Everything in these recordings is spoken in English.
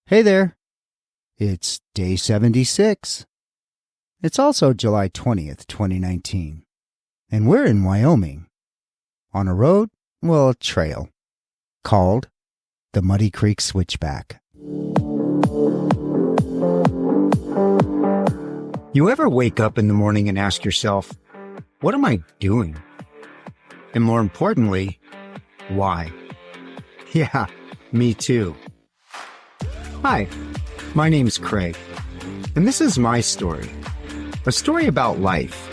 Hey there. It's day 76. It's also July 20th, 2019. And we're in Wyoming. On a road, well, a trail, called the Muddy Creek Switchback. You ever wake up in the morning and ask yourself, what am I doing? And more importantly, why? Yeah, me too. Hi, my name's Craig, and this is my story. A story about life.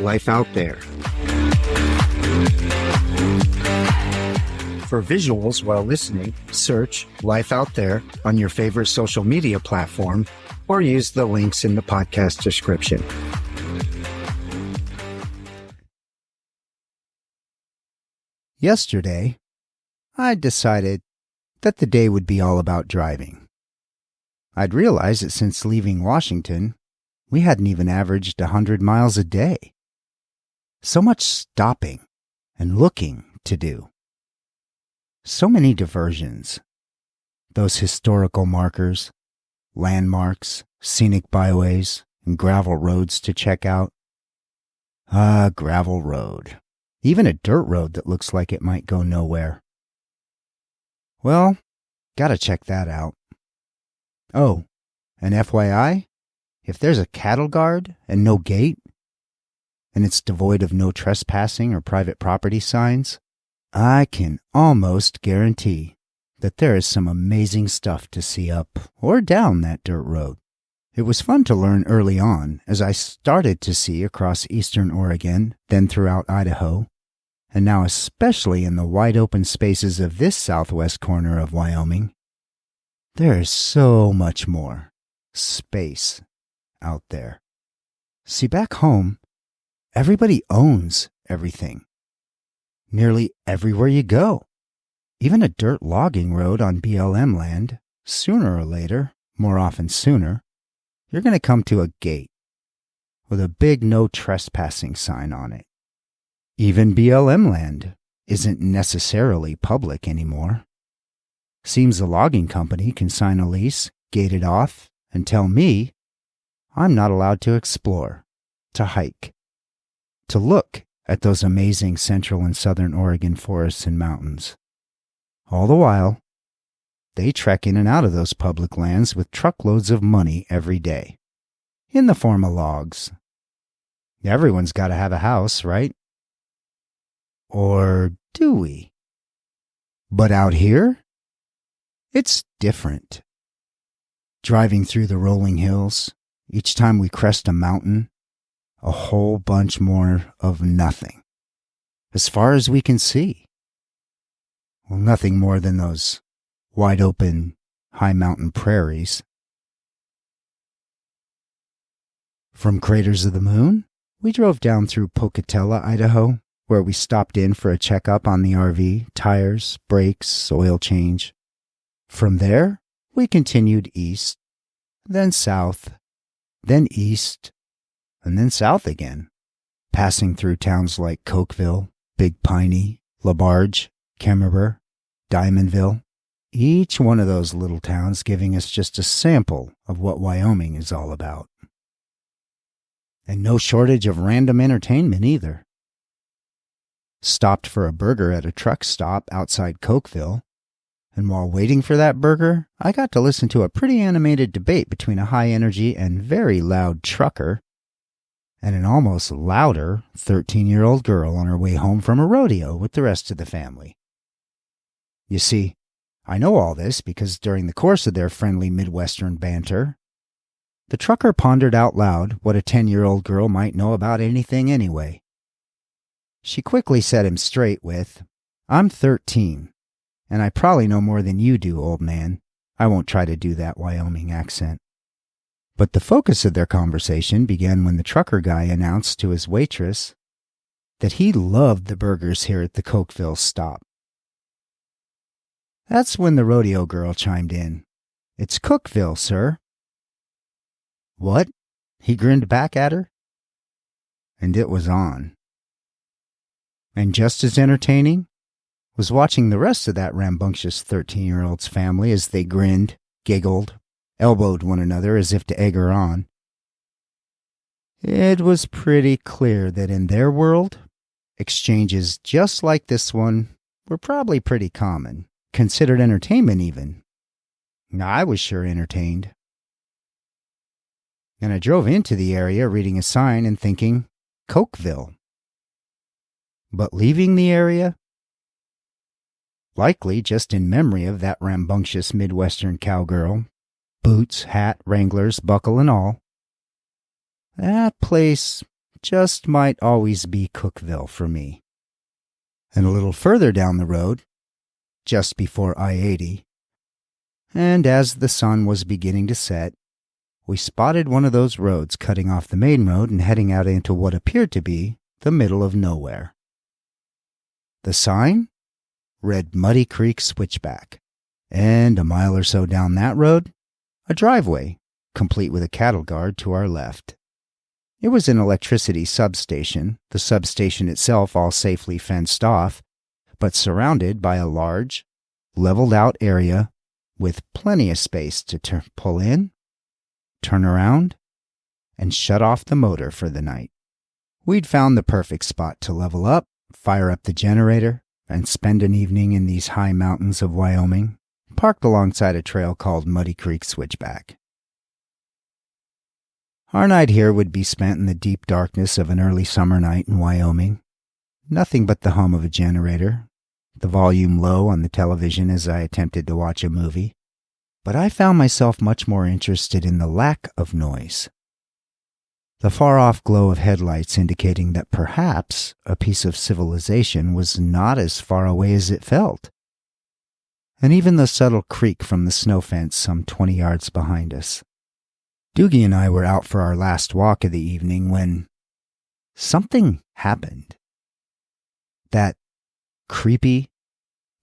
Life out there. For visuals while listening, search Life Out There on your favorite social media platform or use the links in the podcast description. Yesterday, I decided that the day would be all about driving. I'd realized that since leaving Washington, we hadn't even averaged 100 miles a day. So much stopping and looking to do. So many diversions. Those historical markers, landmarks, scenic byways, and gravel roads to check out. Ah, gravel road. Even a dirt road that looks like it might go nowhere. Well, gotta check that out. Oh, and FYI, if there's a cattle guard and no gate, and it's devoid of no trespassing or private property signs, I can almost guarantee that there is some amazing stuff to see up or down that dirt road. It was fun to learn early on as I started to see across eastern Oregon, then throughout Idaho, and now especially in the wide open spaces of this southwest corner of Wyoming. There is so much more space out there. See, back home, everybody owns everything. Nearly everywhere you go. Even a dirt logging road on BLM land, sooner or later, more often sooner, you're going to come to a gate with a big no trespassing sign on it. Even BLM land isn't necessarily public anymore. Seems the logging company can sign a lease, gate it off, and tell me I'm not allowed to explore, to hike, to look at those amazing central and southern Oregon forests and mountains. All the while, they trek in and out of those public lands with truckloads of money every day, in the form of logs. Everyone's got to have a house, right? Or do we? But out here, it's different. Driving through the rolling hills, each time we crest a mountain, a whole bunch more of nothing. As far as we can see. Well, nothing more than those wide open, high mountain prairies. From Craters of the Moon, we drove down through Pocatello, Idaho, where we stopped in for a checkup on the RV, tires, brakes, oil change. From there, we continued east, then south, then east, and then south again, passing through towns like Cokeville, Big Piney, LaBarge, Kemmerer, Diamondville, each one of those little towns giving us just a sample of what Wyoming is all about. And no shortage of random entertainment either. Stopped for a burger at a truck stop outside Cokeville, and while waiting for that burger, I got to listen to a pretty animated debate between a high-energy and very loud trucker and an almost louder 13-year-old girl on her way home from a rodeo with the rest of the family. You see, I know all this because during the course of their friendly Midwestern banter, the trucker pondered out loud what a 10-year-old girl might know about anything anyway. She quickly set him straight with, "I'm 13, and I probably know more than you do, old man." I won't try to do that Wyoming accent. But the focus of their conversation began when the trucker guy announced to his waitress that he loved the burgers here at the Cokeville stop. That's when the rodeo girl chimed in. "It's Cookville, sir." "What?" he grinned back at her. And it was on. And just as entertaining was watching the rest of that rambunctious 13-year-old's family as they grinned giggled, elbowed one another as if to egg her on. It was pretty clear that in their world, exchanges just like this one were probably pretty common, considered entertainment even. I was sure entertained. And I drove into the area reading a sign and thinking, Cokeville. But leaving the area, likely just in memory of that rambunctious Midwestern cowgirl, boots, hat, Wranglers, buckle and all, that place just might always be Cookeville for me. And a little further down the road, just before I-80, and as the sun was beginning to set, we spotted one of those roads cutting off the main road and heading out into what appeared to be the middle of nowhere. The sign read Muddy Creek Switchback, and a mile or so down that road, a driveway, complete with a cattle guard to our left. It was an electricity substation, the substation itself all safely fenced off, but surrounded by a large, leveled-out area with plenty of space to pull in, turn around, and shut off the motor for the night. We'd found the perfect spot to level up, fire up the generator, and spend an evening in these high mountains of Wyoming, parked alongside a trail called Muddy Creek Switchback. Our night here would be spent in the deep darkness of an early summer night in Wyoming. Nothing but the hum of a generator, the volume low on the television as I attempted to watch a movie. But I found myself much more interested in the lack of noise. The far-off glow of headlights indicating that perhaps a piece of civilization was not as far away as it felt. And even the subtle creak from the snow fence some 20 yards behind us. Dougie and I were out for our last walk of the evening when something happened. That creepy,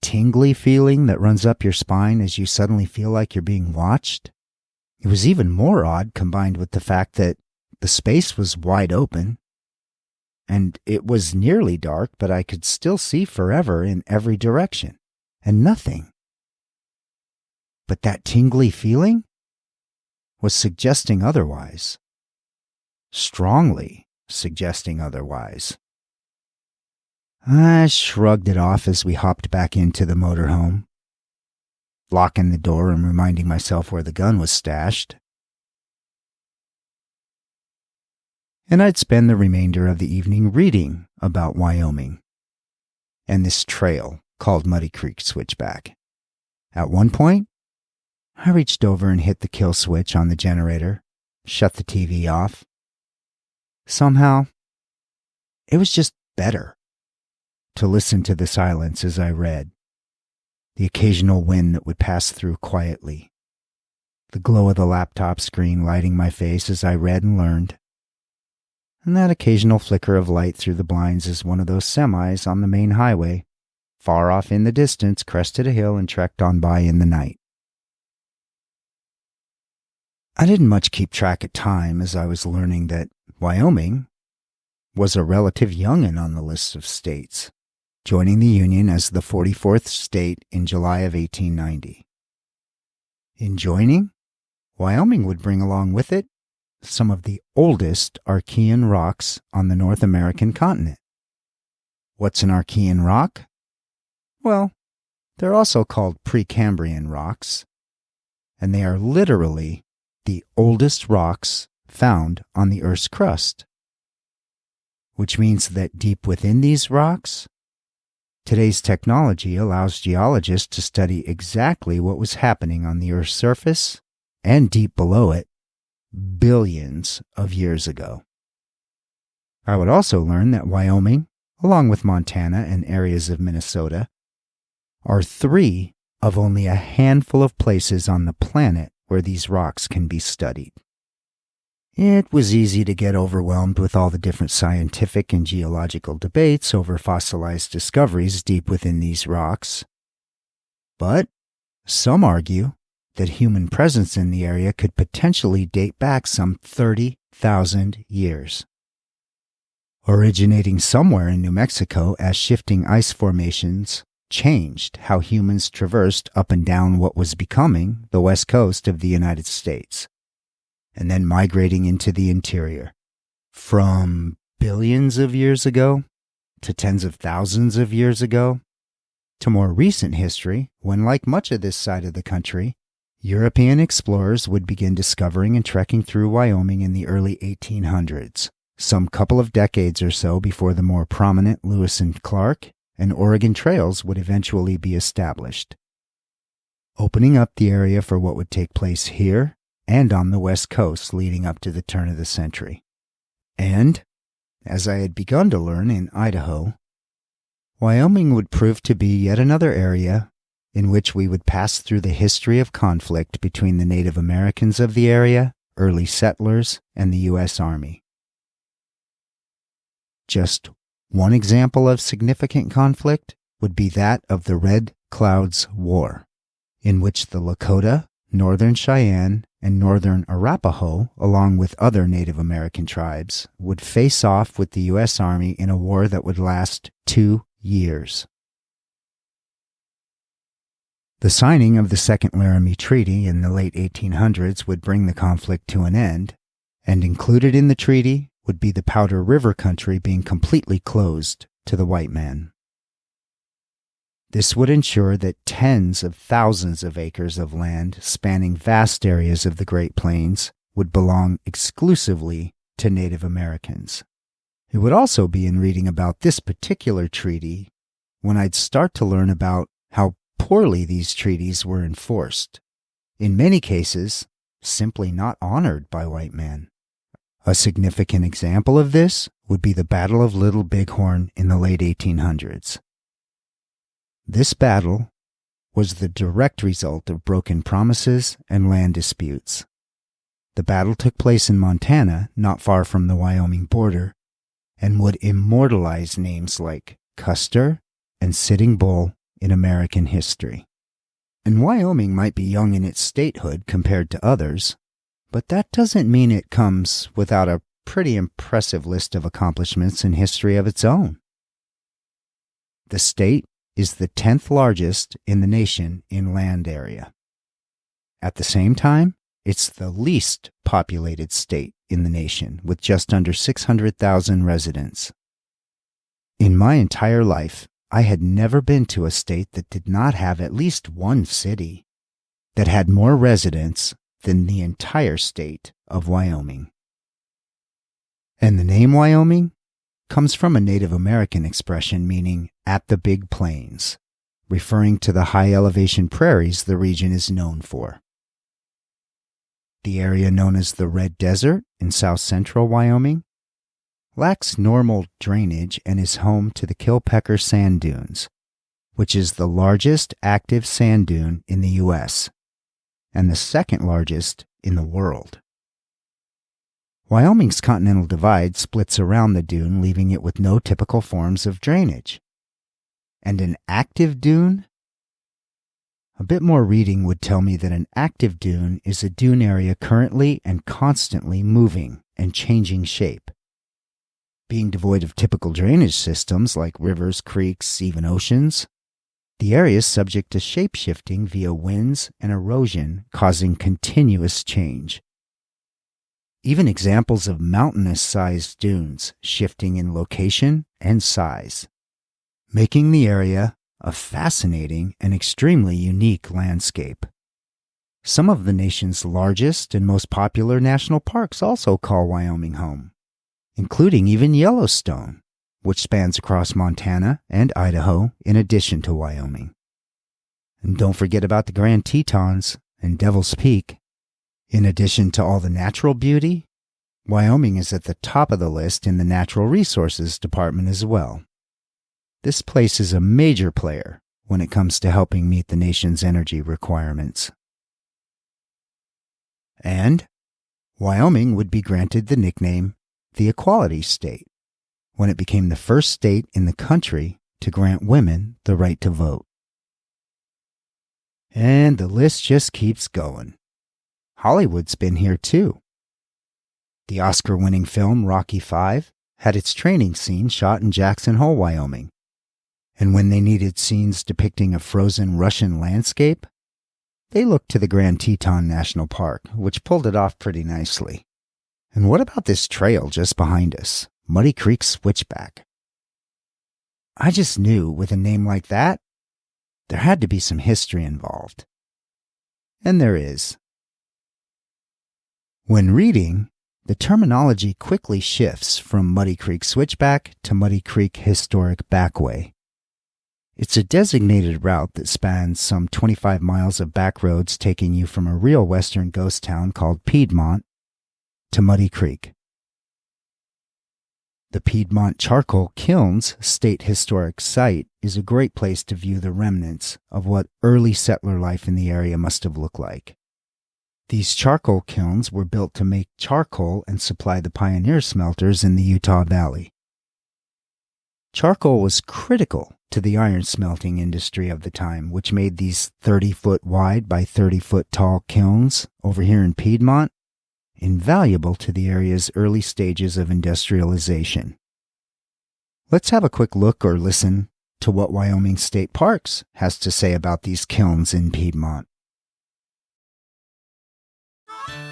tingly feeling that runs up your spine as you suddenly feel like you're being watched. It was even more odd combined with the fact that the space was wide open, and it was nearly dark, but I could still see forever in every direction, and nothing. But that tingly feeling was suggesting otherwise. Strongly suggesting otherwise. I shrugged it off as we hopped back into the motorhome, locking the door and reminding myself where the gun was stashed. And I'd spend the remainder of the evening reading about Wyoming and this trail called Muddy Creek Switchback. At one point, I reached over and hit the kill switch on the generator, shut the TV off. Somehow, it was just better to listen to the silence as I read, the occasional wind that would pass through quietly, the glow of the laptop screen lighting my face as I read and learned, and that occasional flicker of light through the blinds as one of those semis on the main highway, far off in the distance, crested a hill and trekked on by in the night. I didn't much keep track of time as I was learning that Wyoming was a relative young'un on the list of states, joining the Union as the 44th state in July of 1890. In joining, Wyoming would bring along with it some of the oldest Archean rocks on the North American continent. What's an Archean rock? Well, they're also called Precambrian rocks, and they are literally the oldest rocks found on the Earth's crust, which means that deep within these rocks, today's technology allows geologists to study exactly what was happening on the Earth's surface and deep below it billions of years ago. I would also learn that Wyoming, along with Montana and areas of Minnesota, are 3 of only a handful of places on the planet where these rocks can be studied. It was easy to get overwhelmed with all the different scientific and geological debates over fossilized discoveries deep within these rocks. But some argue that human presence in the area could potentially date back some 30,000 years, originating somewhere in New Mexico as shifting ice formations changed how humans traversed up and down what was becoming the west coast of the United States, and then migrating into the interior. From billions of years ago to tens of thousands of years ago to more recent history, when, like much of this side of the country, European explorers would begin discovering and trekking through Wyoming in the early 1800s, some couple of decades or so before the more prominent Lewis and Clark and Oregon trails would eventually be established, opening up the area for what would take place here and on the West Coast leading up to the turn of the century. And, as I had begun to learn in Idaho, Wyoming would prove to be yet another area in which we would pass through the history of conflict between the Native Americans of the area, early settlers, and the U.S. Army. Just one example of significant conflict would be that of the Red Clouds War, in which the Lakota, Northern Cheyenne, and Northern Arapaho, along with other Native American tribes, would face off with the U.S. Army in a war that would last 2 years. The signing of the Second Laramie Treaty in the late 1800s would bring the conflict to an end, and included in the treaty would be the Powder River country being completely closed to the white man. This would ensure that tens of thousands of acres of land spanning vast areas of the Great Plains would belong exclusively to Native Americans. It would also be in reading about this particular treaty when I'd start to learn about how poorly these treaties were enforced, in many cases simply not honored by white men. A significant example of this would be the Battle of Little Bighorn in the late 1800s. This battle was the direct result of broken promises and land disputes. The battle took place in Montana, not far from the Wyoming border, and would immortalize names like Custer and Sitting Bull in American history. And Wyoming might be young in its statehood compared to others, but that doesn't mean it comes without a pretty impressive list of accomplishments and history of its own. The state is the 10th largest in the nation in land area. At the same time, it's the least populated state in the nation, with just under 600,000 residents. In my entire life, I had never been to a state that did not have at least one city that had more residents than the entire state of Wyoming. And the name Wyoming comes from a Native American expression meaning at the Big Plains, referring to the high elevation prairies the region is known for. The area known as the Red Desert in south central Wyoming lacks normal drainage and is home to the Kilpecker Sand Dunes, which is the largest active sand dune in the U.S. and the second largest in the world. Wyoming's continental divide splits around the dune, leaving it with no typical forms of drainage. And an active dune? A bit more reading would tell me that an active dune is a dune area currently and constantly moving and changing shape. Being devoid of typical drainage systems like rivers, creeks, even oceans, the area is subject to shape-shifting via winds and erosion, causing continuous change. Even examples of mountainous-sized dunes shifting in location and size, making the area a fascinating and extremely unique landscape. Some of the nation's largest and most popular national parks also call Wyoming home, including even Yellowstone, which spans across Montana and Idaho in addition to Wyoming. And don't forget about the Grand Tetons and Devil's Peak. In addition to all the natural beauty, Wyoming is at the top of the list in the Natural Resources Department as well. This place is a major player when it comes to helping meet the nation's energy requirements. And Wyoming would be granted the nickname the Equality State when it became the first state in the country to grant women the right to vote. And the list just keeps going. Hollywood's been here too. The Oscar-winning film Rocky V had its training scene shot in Jackson Hole, Wyoming. And when they needed scenes depicting a frozen Russian landscape, they looked to the Grand Teton National Park, which pulled it off pretty nicely. And what about this trail just behind us, Muddy Creek Switchback? I just knew with a name like that, there had to be some history involved. And there is. When reading, the terminology quickly shifts from Muddy Creek Switchback to Muddy Creek Historic Backway. It's a designated route that spans some 25 miles of back roads taking you from a real western ghost town called Piedmont to Muddy Creek. The Piedmont Charcoal Kilns State Historic Site is a great place to view the remnants of what early settler life in the area must have looked like. These charcoal kilns were built to make charcoal and supply the pioneer smelters in the Utah Valley. Charcoal was critical to the iron smelting industry of the time, which made these 30-foot wide by 30-foot tall kilns over here in Piedmont invaluable to the area's early stages of industrialization. Let's have a quick look or listen to what Wyoming State Parks has to say about these kilns in Piedmont.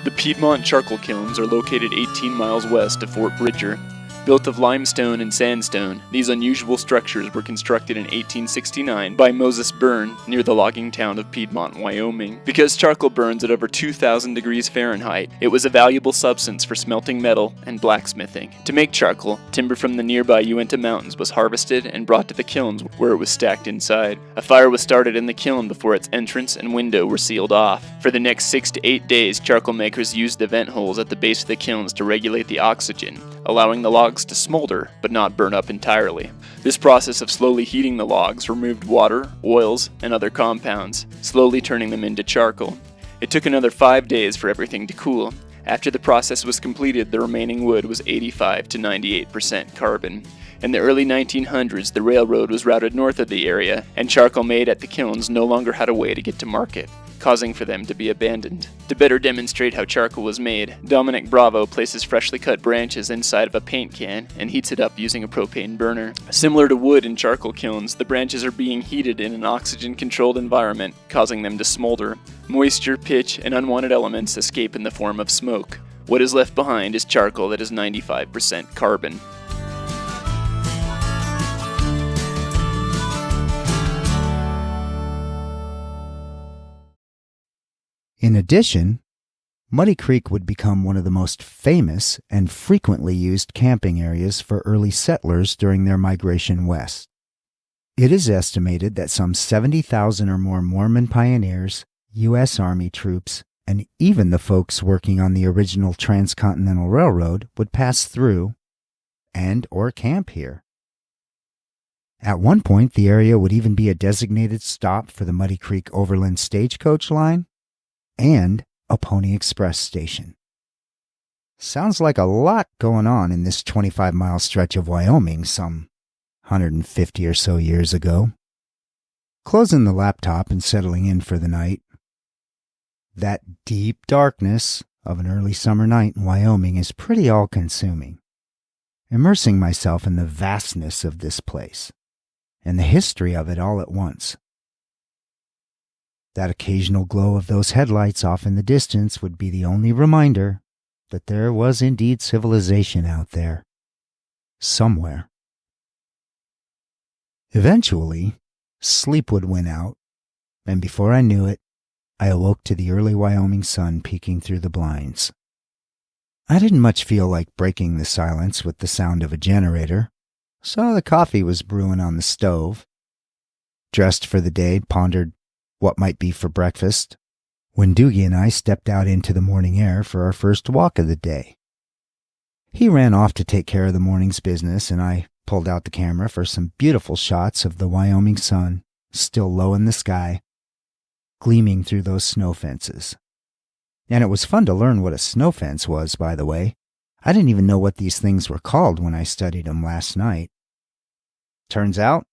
The Piedmont charcoal kilns are located 18 miles west of Fort Bridger. Built of limestone and sandstone, these unusual structures were constructed in 1869 by Moses Byrne near the logging town of Piedmont, Wyoming. Because charcoal burns at over 2,000 degrees Fahrenheit, it was a valuable substance for smelting metal and blacksmithing. To make charcoal, timber from the nearby Uinta Mountains was harvested and brought to the kilns where it was stacked inside. A fire was started in the kiln before its entrance and window were sealed off. For the next 6 to 8 days, charcoal makers used the vent holes at the base of the kilns to regulate the oxygen, allowing the logs to smolder but not burn up entirely. This process of slowly heating the logs removed water, oils, and other compounds, slowly turning them into charcoal. It took another 5 days for everything to cool. After the process was completed, the remaining wood was 85 to 98% carbon. In the early 1900s, the railroad was routed north of the area, and charcoal made at the kilns no longer had a way to get to market, causing for them to be abandoned. To better demonstrate how charcoal was made, Dominic Bravo places freshly cut branches inside of a paint can and heats it up using a propane burner. Similar to wood in charcoal kilns, the branches are being heated in an oxygen-controlled environment, causing them to smolder. Moisture, pitch, and unwanted elements escape in the form of smoke. What is left behind is charcoal that is 95% carbon. In addition, Muddy Creek would become one of the most famous and frequently used camping areas for early settlers during their migration west. It is estimated that some 70,000 or more Mormon pioneers, U.S. Army troops, and even the folks working on the original Transcontinental Railroad would pass through and or camp here. At one point, the area would even be a designated stop for the Muddy Creek Overland Stagecoach line and a Pony Express station. Sounds like a lot going on in this 25-mile stretch of Wyoming some 150 or so years ago. Closing the laptop and settling in for the night, that deep darkness of an early summer night in Wyoming is pretty all-consuming. Immersing myself in the vastness of this place and the history of it all at once. That occasional glow of those headlights off in the distance would be the only reminder that there was indeed civilization out there. Somewhere. Eventually, sleep would win out, and before I knew it, I awoke to the early Wyoming sun peeking through the blinds. I didn't much feel like breaking the silence with the sound of a generator, so the coffee was brewing on the stove. Dressed for the day, pondered what might be for breakfast, when Dougie and I stepped out into the morning air for our first walk of the day. He ran off to take care of the morning's business, and I pulled out the camera for some beautiful shots of the Wyoming sun, still low in the sky, gleaming through those snow fences. And it was fun to learn what a snow fence was, by the way. I didn't even know what these things were called when I studied them last night. Turns out,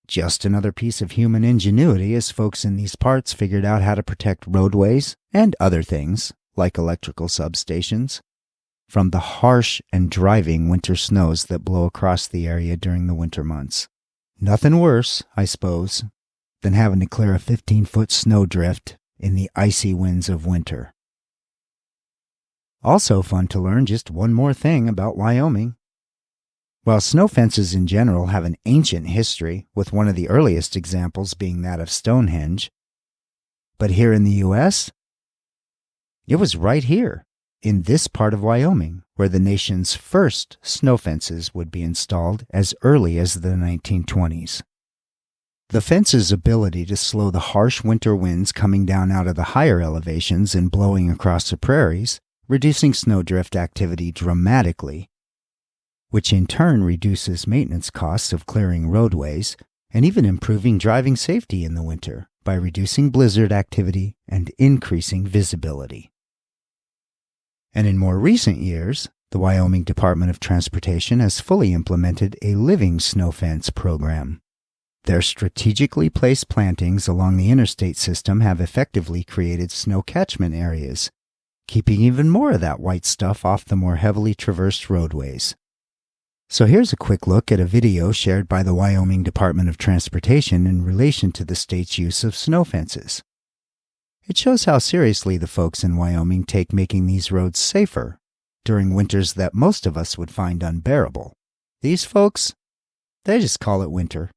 just another piece of human ingenuity as folks in these parts figured out how to protect roadways and other things, like electrical substations, from the harsh and driving winter snows that blow across the area during the winter months. Nothing worse, I suppose, than having to clear a 15-foot snowdrift in the icy winds of winter. Also fun to learn just one more thing about Wyoming. While snow fences in general have an ancient history, with one of the earliest examples being that of Stonehenge, but here in the U.S., it was right here, in this part of Wyoming, where the nation's first snow fences would be installed as early as the 1920s. The fence's ability to slow the harsh winter winds coming down out of the higher elevations and blowing across the prairies, reducing snowdrift activity dramatically, which in turn reduces maintenance costs of clearing roadways and even improving driving safety in the winter by reducing blizzard activity and increasing visibility. And in more recent years, the Wyoming Department of Transportation has fully implemented a living snow fence program. Their strategically placed plantings along the interstate system have effectively created snow catchment areas, keeping even more of that white stuff off the more heavily traversed roadways. So here's a quick look at a video shared by the Wyoming Department of Transportation in relation to the state's use of snow fences. It shows how seriously the folks in Wyoming take making these roads safer during winters that most of us would find unbearable. These folks, they just call it winter.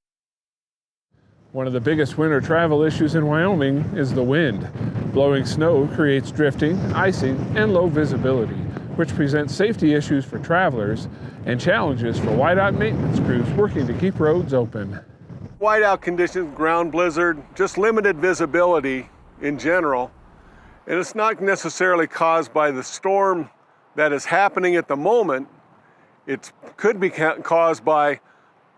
One of the biggest winter travel issues in Wyoming is the wind. Blowing snow creates drifting, icing, and low visibility, which presents safety issues for travelers and challenges for whiteout maintenance crews working to keep roads open. Whiteout conditions, ground blizzard, just limited visibility in general, and it's not necessarily caused by the storm that is happening at the moment. It could be caused by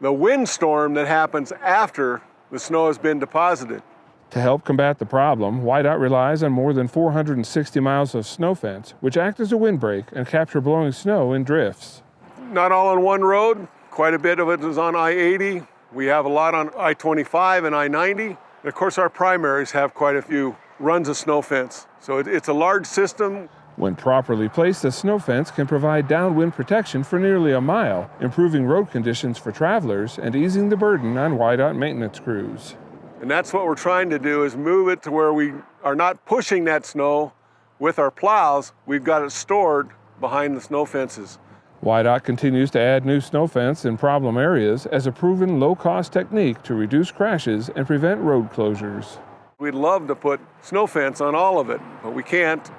the windstorm that happens after the snow has been deposited. To help combat the problem, Whiteout relies on more than 460 miles of snow fence, which act as a windbreak and capture blowing snow in drifts. Not all on one road. Quite a bit of it is on I-80. We have a lot on I-25 and I-90. And of course, our primaries have quite a few runs of snow fence. So it's a large system. When properly placed, a snow fence can provide downwind protection for nearly a mile, improving road conditions for travelers and easing the burden on whiteout maintenance crews. And that's what we're trying to do, is move it to where we are not pushing that snow with our plows. We've got it stored behind the snow fences. Whiteout continues to add new snow fence in problem areas as a proven low-cost technique to reduce crashes and prevent road closures. We'd love to put snow fence on all of it, but we can't.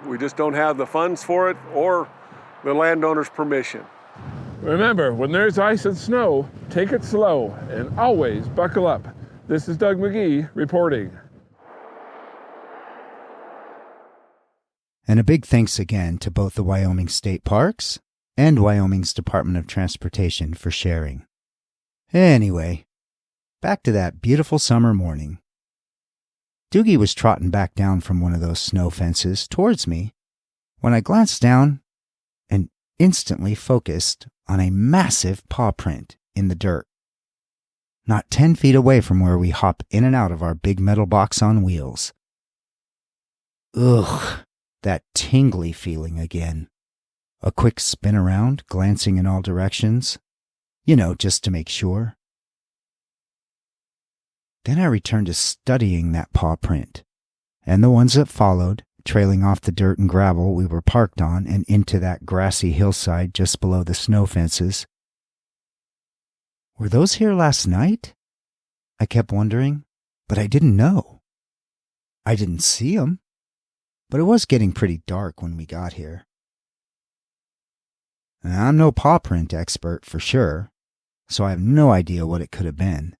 We just don't have the funds for it or the landowner's permission. Remember, when there's ice and snow, take it slow and always buckle up. This is Doug McGee reporting. And a big thanks again to both the Wyoming State Parks and Wyoming's Department of Transportation for sharing. Anyway, back to that beautiful summer morning. Dougie was trotting back down from one of those snow fences towards me when I glanced down and instantly focused on a massive paw print in the dirt, not 10 feet away from where we hop in and out of our big metal box on wheels. Ugh, that tingly feeling again. A quick spin around, glancing in all directions, just to make sure. Then I returned to studying that paw print, and the ones that followed, trailing off the dirt and gravel we were parked on and into that grassy hillside just below the snow fences. Were those here last night? I kept wondering, but I didn't know. I didn't see them, but it was getting pretty dark when we got here. And I'm no paw print expert for sure, so I have no idea what it could have been.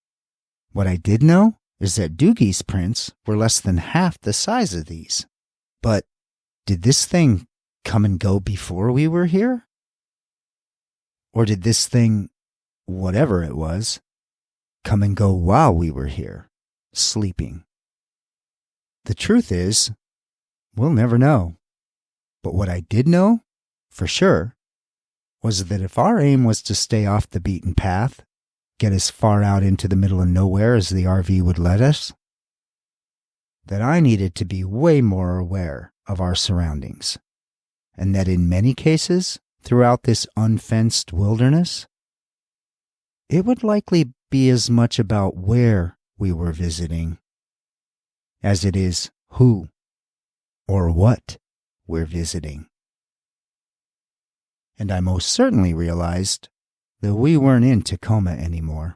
What I did know is that Dougie's prints were less than half the size of these. But did this thing come and go before we were here? Or did this thing, whatever it was, come and go while we were here, sleeping? The truth is, we'll never know. But what I did know, for sure, was that if our aim was to stay off the beaten path, get as far out into the middle of nowhere as the RV would let us, that I needed to be way more aware of our surroundings, and that in many cases, throughout this unfenced wilderness, it would likely be as much about where we were visiting as it is who or what we're visiting. And I most certainly realized that we weren't in Tacoma anymore.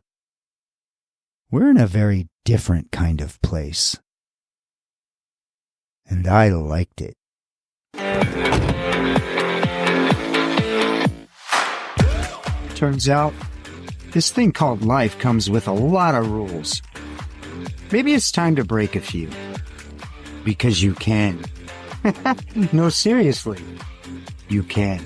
We're in a very different kind of place. And I liked it. Turns out, this thing called life comes with a lot of rules. Maybe it's time to break a few. Because you can. No, seriously, you can.